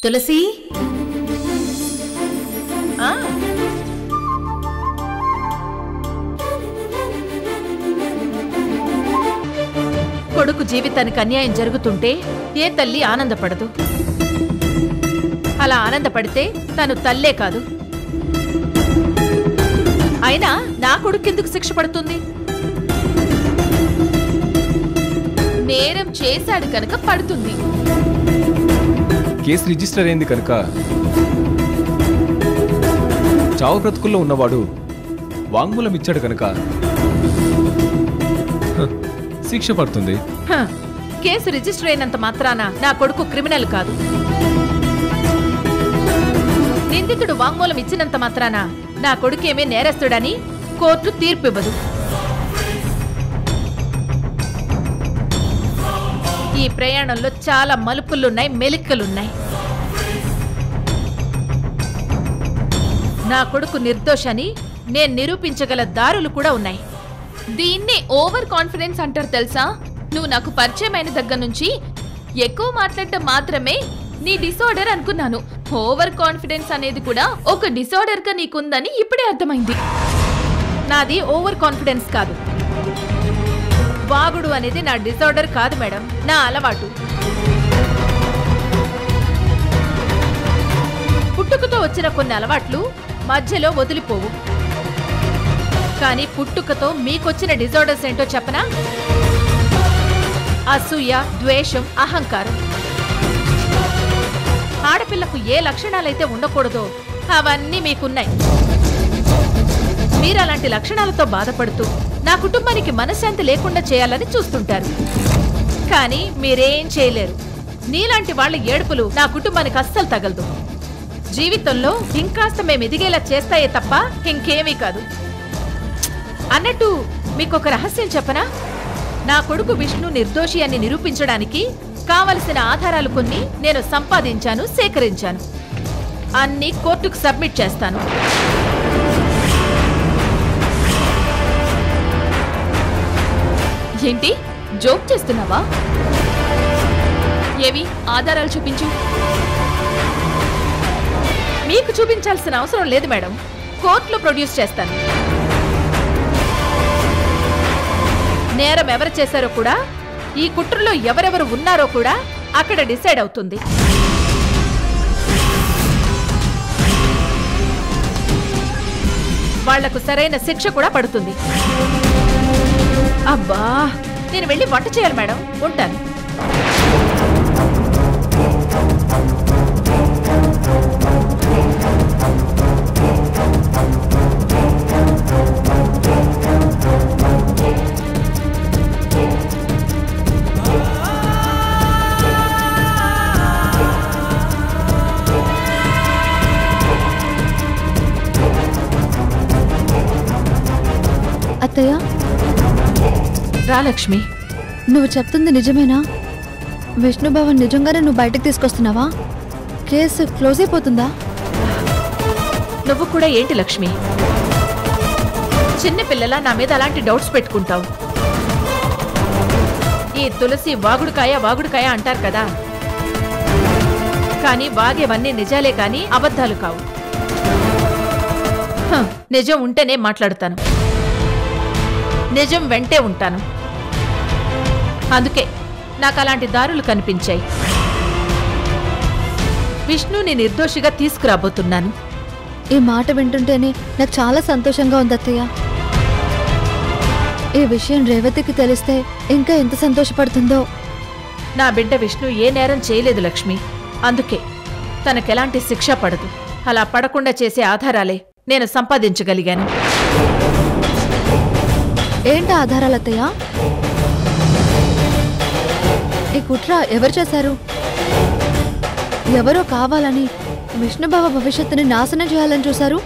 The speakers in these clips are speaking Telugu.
తులసి కొడుకు జీవితానికి అన్యాయం జరుగుతుంటే ఏ తల్లి ఆనందపడదు. అలా ఆనందపడితే తను తల్లే కాదు. అయినా నా కొడుకెందుకు శిక్ష పడుతుంది? నేరం చేశాడు కనుక పడుతుంది. కేసు రిజిస్టర్ అయింది కనుక చావు బ్రతుకుల్లో ఉన్నవాడు వాంగ్మూలం ఇచ్చాడు కనుక శిక్ష పడుతుంది. కేసు రిజిస్టర్ అయినంత మాత్రాన నా కొడుకు క్రిమినల్ కాదు. నిందితుడు వాంగ్మూలం ఇచ్చినంత మాత్రాన నా కొడుకేమీ నేరస్తుడని కోర్టు తీర్పు ఇవ్వదు. ఈ ప్రయాణంలో చాలా మలుపులున్నాయి, మెలికలున్నాయి. నా కొడుకు నిర్దోషని నేను నిరూపించగల దారులు కూడా ఉన్నాయి. దీన్నే ఓవర్ కాన్ఫిడెన్స్ అంటారు తెలుసా? నువ్వు నాకు పరిచయమైన దగ్గర నుంచి ఎక్కువ మాట్లాడటం మాత్రమే నీ డిసార్డర్ అనుకున్నాను. ఓవర్ కాన్ఫిడెన్స్ అనేది కూడా ఒక డిసార్డర్ గా నీకుందని ఇప్పుడే అర్థమైంది. నాది ఓవర్ కాన్ఫిడెన్స్ కాదు. వాగుడు అనేది నా డిసార్డర్ కాదు మేడం, నా అలవాటు. పుట్టుకతో వచ్చిన కొన్ని అలవాట్లు మధ్యలో వదిలిపోవు. కానీ పుట్టుకతో మీకొచ్చిన డిజార్డర్స్ ఏంటో చెప్పనా? అసూయ, ద్వేషం, అహంకారం. ఆడపిల్లకు ఏ లక్షణాలైతే ఉండకూడదో అవన్నీ మీకున్నాయి. మీరు అలాంటి లక్షణాలతో బాధపడుతూ నా కుటుంబానికి మనశ్శాంతి లేకుండా చేయాలని చూస్తుంటారు. కానీ మీరేం చేయలేరు. నీలాంటి వాళ్ళ ఏడుపులు నా కుటుంబానికి అస్సలు తగలదు. జీవితంలో ఇంకాస్త మేము ఎదిగేలా చేస్తాయే తప్ప ఇంకేమీ కాదు. అన్నట్టు మీకొక రహస్యం చెప్పనా? నా కొడుకు విష్ణు నిర్దోషి అని నిరూపించడానికి కావలసిన ఆధారాలు కొన్ని నేను సంపాదించాను, సేకరించాను. అన్ని కోర్టుకు సబ్మిట్ చేస్తాను. ఏంటి జోక్ చేస్తున్నావా? ఏవి ఆధారాలు చూపించు. మీకు చూపించాల్సిన అవసరం లేదు మేడం, కోర్టులో ప్రొడ్యూస్ చేస్తాను. నేరం ఎవరు చేశారో కూడా, ఈ కుట్రలో ఎవరెవరు ఉన్నారో కూడా అక్కడ డిసైడ్ అవుతుంది. వాళ్లకు సరైన శిక్ష కూడా పడుతుంది. అబ్బా, నేను వెళ్ళి వంట చేయాలి మేడం, ఉంటాను. అత్తయ్య, రా లక్ష్మి. నువ్వు చెప్తుంది నిజమేనా? విష్ణుభవన్ నిజంగానే నువ్వు బయటకు తీసుకొస్తున్నావా? కేసు క్లోజ్ అయిపోతుందా? నువ్వు కూడా ఏంటి లక్ష్మి, చిన్నపిల్లలా నా మీద అలాంటి డౌట్స్ పెట్టుకుంటావు? ఈ తులసి వాగుడుకాయ వాగుడుకాయ అంటారు కదా, కానీ వాగేవన్నీ నిజాలే కాని అబద్ధాలు కావు. నిజం ఉంటేనే మాట్లాడుతాను, నిజం వెంటే ఉంటాను. అందుకే నాకు అలాంటి దారులు కనిపించాయి. విష్ణుని నిర్దోషిగా తీసుకురాబోతున్నాను. ఈ మాట వింటుంటేనే నాకు చాలా సంతోషంగా ఉంది అత్తయ్య. ఈ విషయం రేవతికి తెలిస్తే ఇంకా ఎంత సంతోషపడుతుందో. నా బిడ్డ విష్ణు ఏ నేరం చేయలేదు లక్ష్మి, అందుకే తనకెలాంటి శిక్ష పడదు. అలా పడకుండా చేసే ఆధారాలే నేను సంపాదించగలిగాను. ఏంటి ఆధారాలు అత్తయ్య? ఈ కుట్ర ఎవరు చేశారు? ఎవరో కావాలని విష్ణుబావ భవిష్యత్తుని నాశనం చేయాలని చూశారు.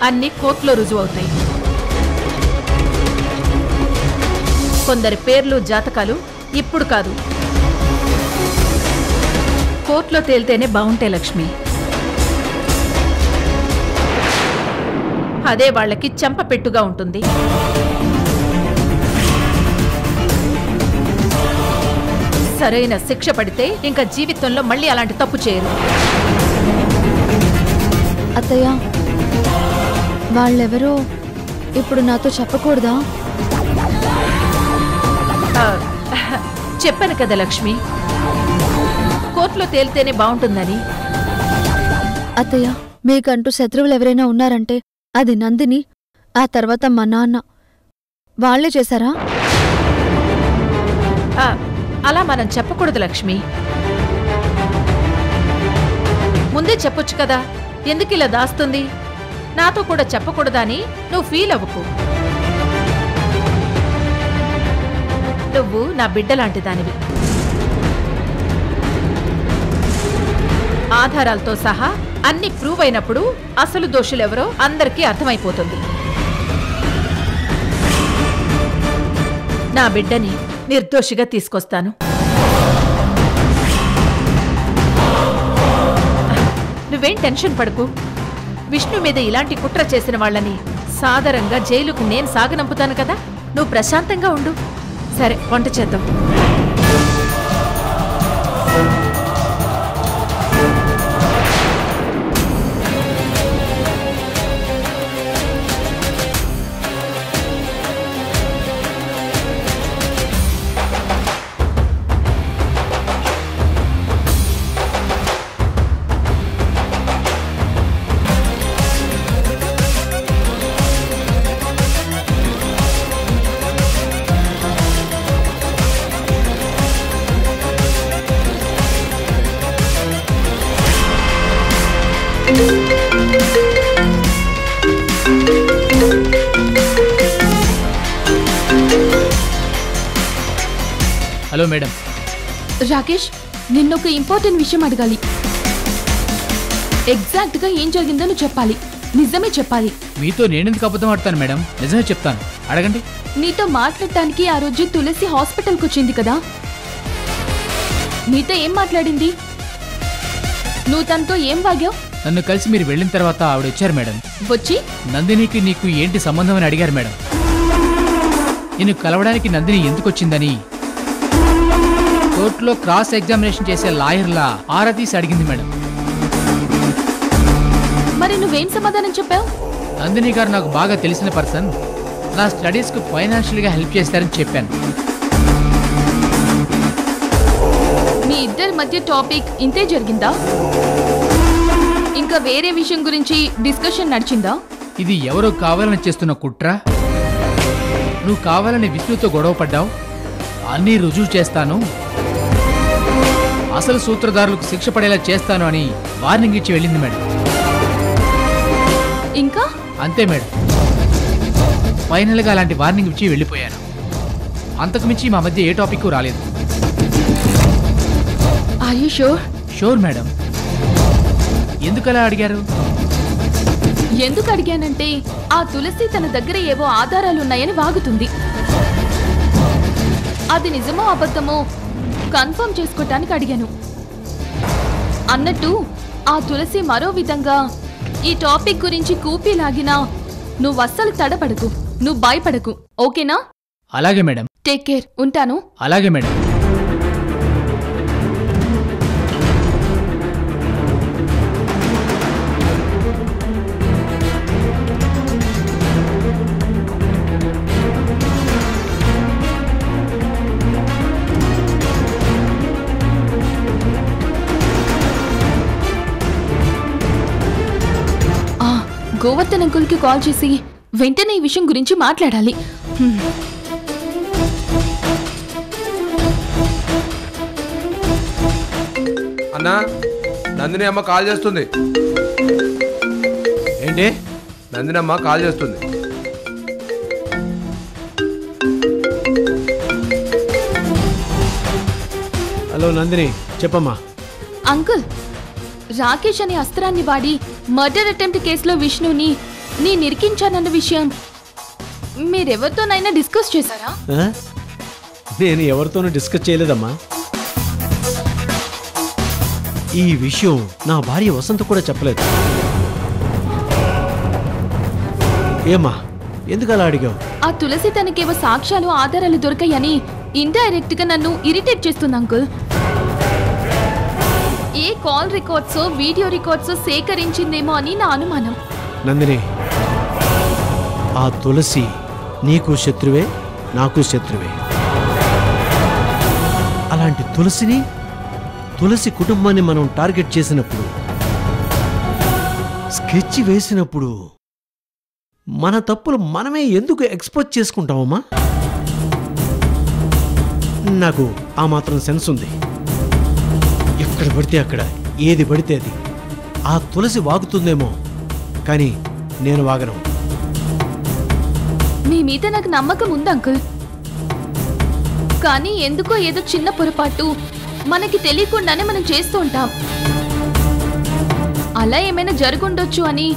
అన్ని కోర్టులో రుజువు అవుతాయి. కొందరి పేర్లు, జాతకాలు ఇప్పుడు కాదు, కోర్టులో తేలితేనే బాగుంటాయి లక్ష్మి. అదే వాళ్ళకి చెంపపెట్టుగా ఉంటుంది. సరైన శిక్ష పడితే ఇంకా జీవితంలో మళ్ళీ అలాంటి తప్పు చేయరు. అత్తయ్య, వాళ్ళెవరో ఇప్పుడు నాతో చెప్పకూడదా? చెప్పాను కదా లక్ష్మి, కోర్టులో తేలితేనే బాగుంటుందని. అత్తయ్య, మీకంటూ శత్రువులు ఎవరైనా ఉన్నారంటే అది నందిని, ఆ తర్వాత మా నాన్న. వాళ్లే చేశారా? అలా మనం చెప్పకూడదు లక్ష్మి. ముందే చెప్పొచ్చు కదా, ఎందుకు ఇలా దాస్తుంది? నాతో కూడా చెప్పకూడదని నువ్వు ఫీల్ అవ్వకు. నువ్వు నా బిడ్డలాంటి దానివి. ఆధారాలతో సహా అన్ని ప్రూవ్ అయినప్పుడు అసలు దోషులెవరో అందరికీ అర్థమైపోతుంది. నా బిడ్డని నిర్దోషిగా తీసుకొస్తాను. నువ్వేం టెన్షన్ పడకు. విష్ణు మీద ఇలాంటి కుట్ర చేసిన వాళ్ళని సాదరంగా జైలుకు నేను సాగనంపుతాను కదా, నువ్వు ప్రశాంతంగా ఉండు. సరే, వంట చేద్దాం. Hello madam. రాకేష్, నిన్నొక ఇంపార్టెంట్ విషయం అడగాలి. ఎగ్జాక్ట్ గా ఏం జరిగిందో నువ్వు చెప్పాలి. నిజమే చెప్పాలి. మీతో నేనెందుకు అబద్ధం ఆడతాను మేడం? నిజమే చెప్తాను, అడగండి. నీతో మాట్లాడటానికి ఆ రోజు తులసి హాస్పిటల్కి వచ్చింది కదా, నీతో ఏం మాట్లాడింది? నువ్వు తనతో ఏం వాగావు? నన్ను కలిసి మీరు వెళ్ళిన తర్వాత ఆవిడ వచ్చారు మేడం. వచ్చి నందినికి నీకు ఏంటి సంబంధం అని అడిగారు మేడం. నేను కలవడానికి నందిని ఎందుకు వచ్చిందని కోర్టులో క్రాస్ ఎగ్జామినేషన్ చేసే లాయర్లా ఆరా తీసి అడిగింది మేడం. మరి నువ్వేం సమాధానం చెప్పావు? నందిని గారు నాకు బాగా తెలిసిన పర్సన్, నా స్టడీస్కు ఫైనాన్షియల్గా హెల్ప్ చేస్తారని చెప్పాను. మీ ఇద్దరి మధ్య టాపిక్ ఇంతే జరిగిందా? ఇంకా వేరే విషయం గురించి డిస్కషన్ నడిచిందా? ఇది ఎవరో కావాలని చేస్తున్న కుట్ర. నువ్వు కావాలని విష్ణుతో గొడవ పడ్డావు, అన్నీ రుజువు చేస్తాను, అసలు సూత్రధారులకు శిక్ష పడేలా చేస్తాను అని వార్నింగ్ ఇచ్చి వెళ్ళింది మేడం. ఇంకా అంతే మేడం. ఫైనల్గా అలాంటి వార్నింగ్ ఇచ్చి వెళ్ళిపోయాను. అంతకుమించి మా మధ్య ఏ టాపిక్ రాలేదు. Are you sure? Sure madam. ఎందుకలా అడిగారు? ఎందుకు అడిగానంటే ఆ తులసి తన దగ్గర ఏవో ఆధారాలున్నాయని వాగుతుంది. అది నిజమో అబద్ధమో కన్ఫర్మ్ చేసుకోవటానికి అడిగాను. అన్నట్టు ఆ తులసి మరో విధంగా ఈ టాపిక్ గురించి కూపి లాగినా నువ్వు అస్సలు తడపడకు, నువ్వు భయపడకు, ఓకేనా? అలాగే మేడం. టేక్ కేర్, ఉంటాను. అలాగే మేడం. గోవర్ధన్ అంకుల్కి కాల్ చేసి వెంటనే ఈ విషయం గురించి మాట్లాడాలి. అన్నా, నందిని అమ్మ కాల్ చేస్తుంది. ఏంటి? నందిని అమ్మ కాల్ చేస్తుంది. హలో నందిని, చెప్పమ్మా. అంకుల్, రాకేష్ అనే అస్త్రాన్ని వాడి మర్డర్ అటెంప్ట్ కేసులో విష్ణుని నేను ఇరికించానన్న విషయం మీరెవరితోనైనా డిస్కస్ చేశారా? నేను ఎవరితోనూ డిస్కస్ చేయలేదమ్మా. ఈ విషయం నా భార్య వసంత కూడా చెప్పలేదు. ఏమ్మా, ఎందుకు అలా అడిగావు? ఆ తులసి తనకేవో సాక్ష్యాలు ఆధారాలు దొరికాయని ఇండైరెక్ట్ గా నన్ను ఇరిటేట్ చేస్తుంది అంకుల్. ఏ కాల్ రికార్డ్స్ వీడియో రికార్డ్స్ సేకరించిందేమో అని నా అనుమానం. నందిని, ఆ తులసి నీకు శత్రువే, నాకు శత్రువే. అలాంటి తులసి కుటుంబాన్ని మనం టార్గెట్ చేసినప్పుడు, స్కెచ్ వేసినప్పుడు మన తప్పులు మనమే ఎందుకు ఎక్స్పోజ్ చేసుకుంటామమ్మా? నాకు ఆ మాత్రం సెన్స్ ఉంది. ఎక్కడ పడితే అక్కడ, ఏది పడితే అది ఆ తులసి వాగుతుందేమో, కానీ నేను వాగను. మీ మీద నాకు నమ్మకం ఉంది అంకుల్. కానీ ఎందుకో ఏదో చిన్న పొరపాటు మనకి తెలియకుండానే మనం చేస్తూ ఉంటాం. అలా ఏమైనా జరుగుండొచ్చు అని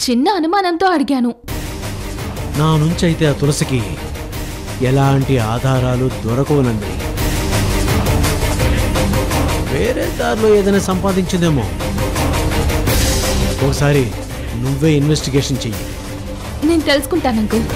చిన్న అనుమానంతో అడిగాను. నా నుంచి అయితే ఆ తులసికి ఎలాంటి ఆధారాలు దొరకవునండి. వేరే దారిలో ఏదైనా సంపాదించిందేమో. ఒకసారి నువ్వే ఇన్వెస్టిగేషన్ చెయ్యి. నేను తెలుసుకుంటాను అంకుల్.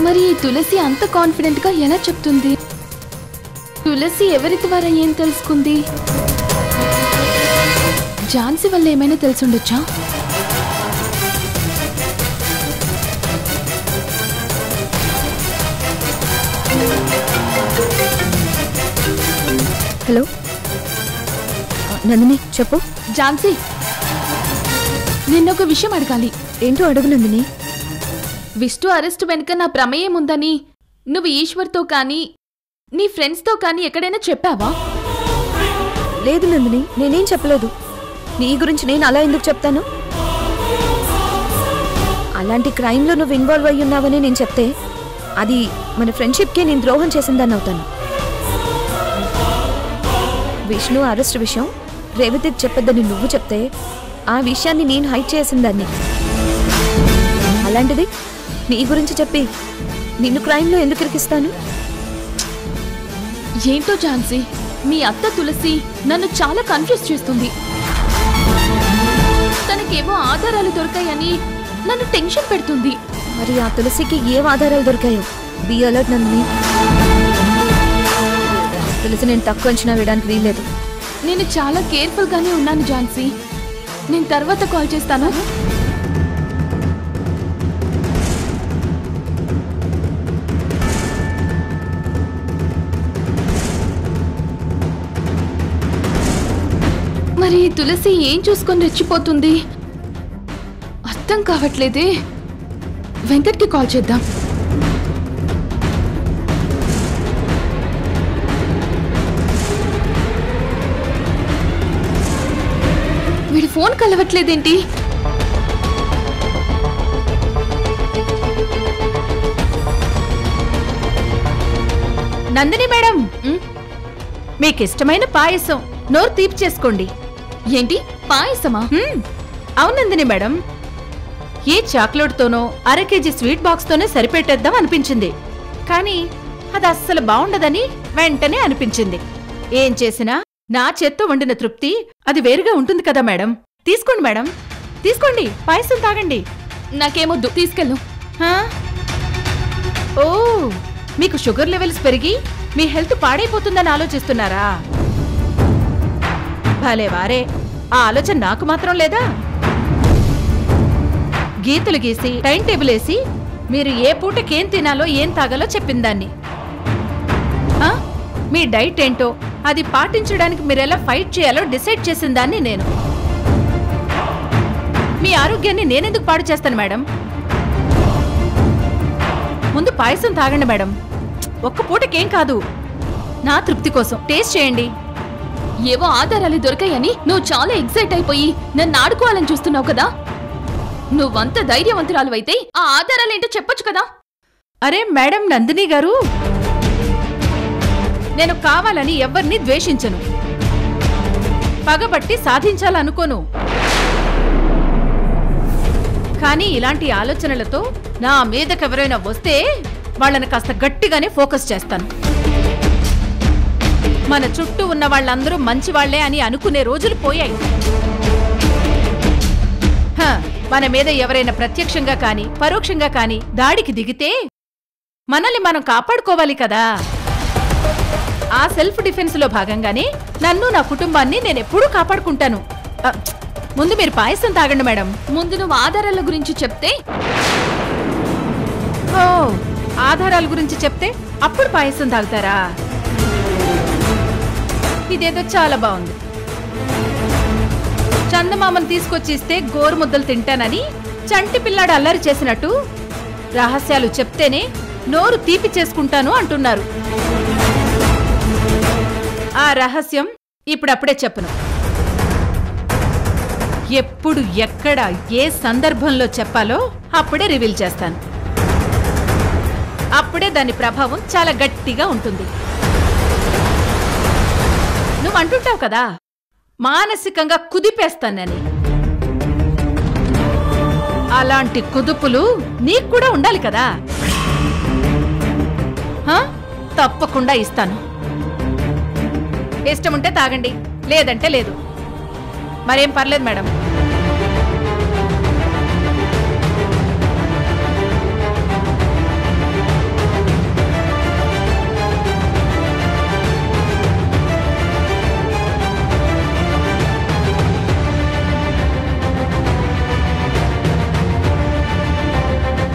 మరి తులసి అంత కాన్ఫిడెంట్ గా ఎలా చెప్తుంది? తులసి ఎవరి ద్వారా ఏం తెలుసుకుంది? ఝాన్సీ వల్ల ఏమైనా తెలుసుండొచ్చా? హలో నందిని, చెప్పు. ఝాన్సీ, నిన్నొక విషయం అడగాలి. ఏంటో అడుగు నందిని. విష్ణు అరెస్ట్ వెనుక నా ప్రమేయం ఉందని నువ్వు ఈశ్వర్తో కానీ నీ ఫ్రెండ్స్తో కానీ ఎక్కడైనా చెప్పావా? లేదు నందిని, నేనేం చెప్పలేదు. నీ గురించి నేను అలా ఎందుకు చెప్తాను? అలాంటి క్రైమ్లో నువ్వు ఇన్వాల్వ్ అయ్యి ఉన్నావని నేను చెప్తే అది మన ఫ్రెండ్షిప్కే నేను ద్రోహం చేసిందని అవుతాను. విష్ణు అరెస్ట్ విషయం రేవతికి చెప్పొద్దని నువ్వు చెప్తే ఆ విషయాన్ని నేను హైడ్ చేసిందాన్ని. అలాంటిది నీ గురించి చెప్పి నిన్ను క్రైమ్లో ఎందుకు ఇరికిస్తాను? ఏంటో ఝాన్సీ, మీ అత్త తులసి నన్ను చాలా కన్ఫ్యూజ్ చేస్తుంది. తనకేవో ఆధారాలు దొరికాయని నన్ను టెన్షన్ పెడుతుంది. మరి ఆ తులసికి ఏం ఆధారాలు దొరికాయో? Be alert Nandini. తులసి నేను తక్కువ అంచనా వేయడానికి వీల్లేదు. నేను చాలా కేర్ఫుల్ గానే ఉన్నాను ఝాన్సీ. నేను తర్వాత కాల్ చేస్తాను. మరి తులసి ఏం చూసుకొని రెచ్చిపోతుంది? అర్థం కావట్లేదే. వెంకట్కి కాల్ చేద్దాం. వీడి ఫోన్ కలవట్లేదేంటి? నందిని మేడం, మీకిష్టమైన పాయసం నోరు తీపి చేసుకోండి. ఏంటి పాయసమా? అవును నందిని మేడం, ఏ చాక్లెట్తోనో 1/2 కేజీ స్వీట్ బాక్స్తోనే సరిపెట్టేద్దాం అనిపించింది. కానీ అది అస్సలు బాగుండదని వెంటనే అనిపించింది. ఏం చేసినా నా చేత్తో వండిన తృప్తి అది వేరుగా ఉంటుంది కదా మేడం. తీసుకోండి మేడం, తీసుకోండి, పాయసం తాగండి. నాకేమొద్దు, తీసుకెళ్ళు. ఓ, మీకు షుగర్ లెవెల్స్ పెరిగి మీ హెల్త్ పాడైపోతుందని ఆలోచిస్తున్నారా? భలే వారే, ఆ ఆలోచన నాకు మాత్రం లేదా? గీతలు గీసి టైం టేబుల్ వేసి మీరు ఏ పూటకేం తినాలో ఏం తాగాలో చెప్పిందాన్ని. మీ డైట్ ఏంటో అది పాటించడానికి మీరెలా ఫైట్ చేయాలో డిసైడ్ చేసిందాన్ని నేను. మీ ఆరోగ్యాన్ని నేనెందుకు పాడు చేస్తాను మేడం? ముందు పాయసం తాగండి మేడం. ఒక్క పూటకేం కాదు, నా తృప్తి కోసం టేస్ట్ చేయండి. ఏవో ఆధారాలు దొరికాయని నువ్వు చాలా ఎక్సైట్ అయిపోయి నన్ను ఆడుకోవాలని చూస్తున్నావు కదా. నువ్వంత ధైర్యవంతురాలువైతే ఆ ఆధారాలేంటో చెప్పొచ్చు కదా. అరే మేడం నందిని గారు, నేను కావాలని ఎవరిని ద్వేషించను, పగబట్టి సాధించాలనుకోను. కానీ ఇలాంటి ఆలోచనలతో నా మీదకెవరైనా వస్తే వాళ్ళని కాస్త గట్టిగానే ఫోకస్ చేస్తాను. మన చుట్టూ ఉన్న వాళ్ళందరూ మంచివాళ్లే అని అనుకునే రోజులు పోయాయి. మన మీద ఎవరైనా ప్రత్యక్షంగా కాని పరోక్షంగా కాని దాడికి దిగితే మనల్ని మనం కాపాడుకోవాలి కదా. ఆ సెల్ఫ్ డిఫెన్స్ లో భాగంగానే నన్ను నా కుటుంబాన్ని నేనెప్పుడూ కాపాడుకుంటాను. ముందు మీరు పాయసం తాగండి మేడం. ముందు నువ్వు ఆధారాల గురించి చెప్తే. ఓ, ఆధారాల గురించి చెప్తే అప్పుడు పాయసం తాగుతారా? ఇదేదో చాలా బాగుంది. చందమామను తీసుకొచ్చిస్తే గోరుముద్దలు తింటానని చంటి పిల్లాడు అల్లరి చేసినట్టు రహస్యాలు చెప్తేనే నోరు తీపి చేసుకుంటాను అంటున్నారు. ఆ రహస్యం ఇప్పుడప్పుడే చెప్పను. ఎప్పుడు ఎక్కడ ఏ సందర్భంలో చెప్పాలో అప్పుడే రివీల్ చేస్తాను. అప్పుడే దాని ప్రభావం చాలా గట్టిగా ఉంటుంది. నువ్వు అంటుంటావు కదా మానసికంగా కుదిపేస్తానని. అలాంటి కుదుపులు నీకు కూడా ఉండాలి కదా. తప్పకుండా ఇస్తాను. ఇష్టముంటే తాగండి, లేదంటే లేదు. మరేం పర్లేదు మేడం.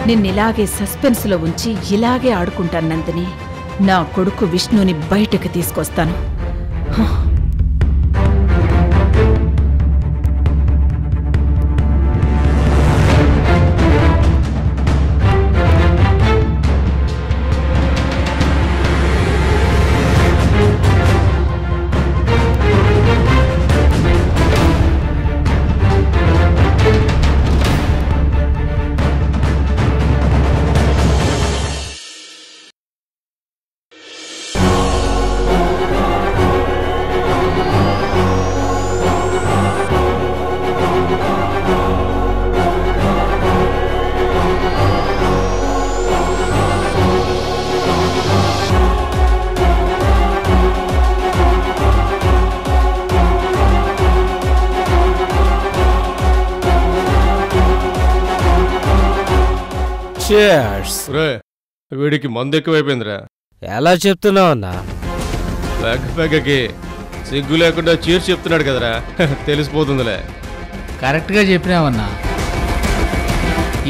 నిన్నిలాగే సస్పెన్స్లో ఉంచి ఇలాగే ఆడుకుంటాను నందిని. నా కొడుకు విష్ణుని బయటకు తీసుకొస్తాను. వీడికి మందు ఎక్కువైపోయిందిరా. ఎలా చెప్తున్నావు అన్నా? పెగ్గకి సిగ్గు లేకుండా చీర్చి చెప్తున్నాడు కదరా, తెలిసిపోతుందిలే. కరెక్ట్గా చెప్పినావన్నా.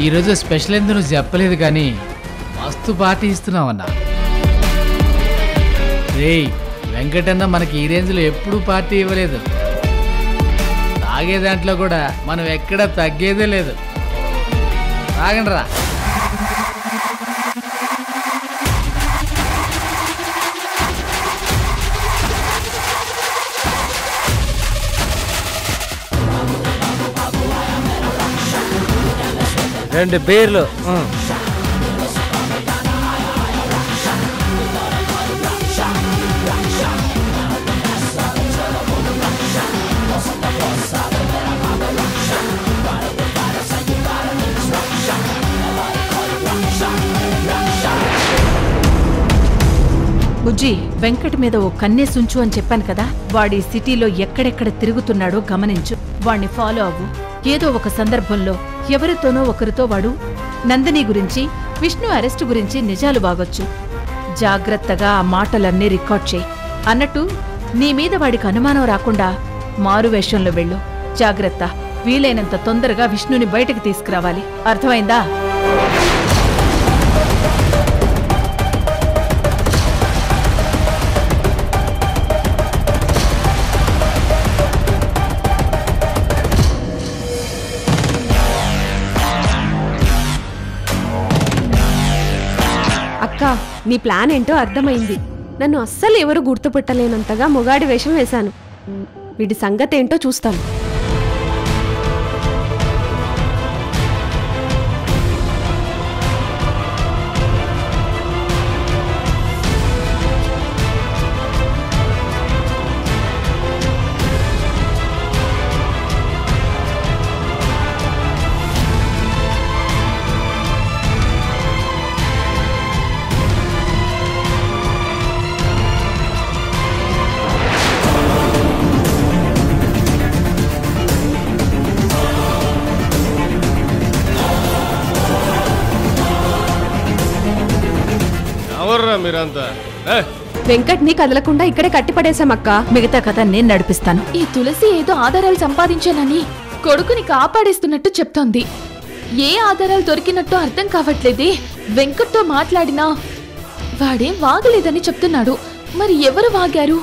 ఈరోజు స్పెషల్ ఎందుకు నువ్వు చెప్పలేదు కానీ మస్తు పార్టీ ఇస్తున్నావన్నా. రేయ్, వెంకటన్న మనకి ఈ రేంజ్లో ఎప్పుడూ పార్టీ ఇవ్వలేదు. తాగే దాంట్లో కూడా మనం ఎక్కడా తగ్గేదే లేదు. తాగండి రా. రెండు బీర్లు. బుజ్జి, వెంకట్ మీద ఓ కన్నేసుంచు అని చెప్పాను కదా. వాడి సిటీలో ఎక్కడెక్కడ తిరుగుతున్నాడో గమనించు. వాణ్ణి ఫాలో అవ్వు. ఏదో ఒక సందర్భంలో ఎవరితోనో ఒకరితో వాడు నందిని గురించి, విష్ణు అరెస్టు గురించి నిజాలు బాగొచ్చు. జాగ్రత్తగా ఆ మాటలన్నీ రికార్డ్ చేయి. అన్నట్టు నీ మీద వాడికి అనుమానం రాకుండా మారువేషంలో వెళ్ళు. జాగ్రత్త. వీలైనంత తొందరగా విష్ణుని బయటకు తీసుకురావాలి. అర్థమైందా? అక్క, నీ ప్లాన్ ఏంటో అర్థమైంది. నన్ను అస్సలు ఎవరు గుర్తుపెట్టలేనంతగా మొగాడి వేషం వేశాను. వీడి సంగతి ఏంటో చూస్తాను. ఎవర్రా మీరంతా వెంకట్ని కదలకుండా ఇక్కడే కట్టిపడేశామక్క. మిగతా కథ నేను నడిపిస్తాను. ఈ తులసి ఏదో ఆధారాలు సంపాదించానని కొడుకుని కాపాడేస్తున్నట్టు చెప్తోంది. ఏ ఆధారాలు దొరికినట్టు అర్థం కావట్లేదే. వెంకట్తో మాట్లాడినా వాడేం వాగలేదని చెప్తున్నాడు. మరి ఎవరు వాగారు?